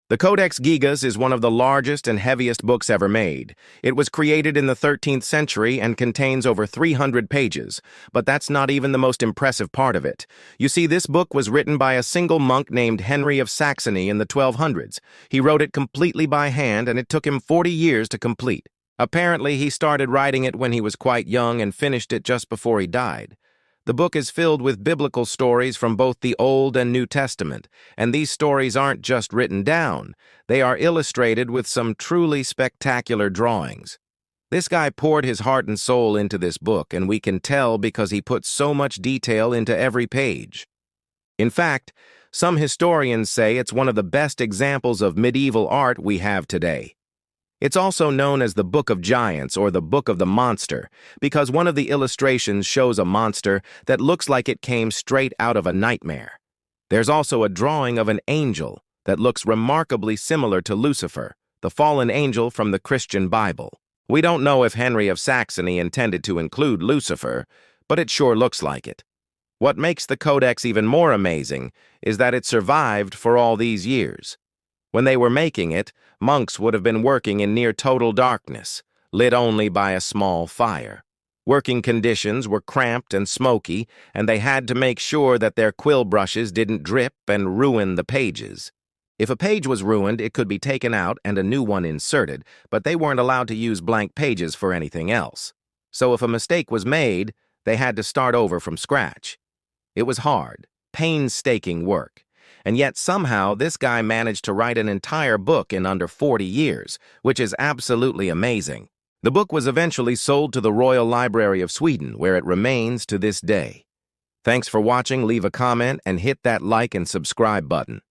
The Codex Gigas is one of the largest and heaviest books ever made. It was created in the 13th century and contains over 300 pages, but that's not even the most impressive part of it. You see, this book was written by a single monk named Henry of Saxony in the 1200s. He wrote it completely by hand, and it took him 40 years to complete. Apparently, he started writing it when he was quite young and finished it just before he died. The book is filled with biblical stories from both the Old and New Testament, and these stories aren't just written down. They are illustrated with some truly spectacular drawings. This guy poured his heart and soul into this book, and we can tell because he put so much detail into every page. In fact, some historians say it's one of the best examples of medieval art we have today. It's also known as the Book of Giants or the Book of the Monster because one of the illustrations shows a monster that looks like it came straight out of a nightmare. There's also a drawing of an angel that looks remarkably similar to Lucifer, the fallen angel from the Christian Bible. We don't know if Henry of Saxony intended to include Lucifer, but it sure looks like it. What makes the Codex even more amazing is that it survived for all these years. When they were making it, monks would have been working in near total darkness, lit only by a small fire. Working conditions were cramped and smoky, and they had to make sure that their quill brushes didn't drip and ruin the pages. If a page was ruined, it could be taken out and a new one inserted, but they weren't allowed to use blank pages for anything else. So if a mistake was made, they had to start over from scratch. It was hard, painstaking work. And yet somehow this guy managed to write an entire book in under 40 years, which is absolutely amazing. The book was eventually sold to the Royal Library of Sweden, where it remains to this day. Thanks for watching. Leave a comment and hit that like and subscribe button.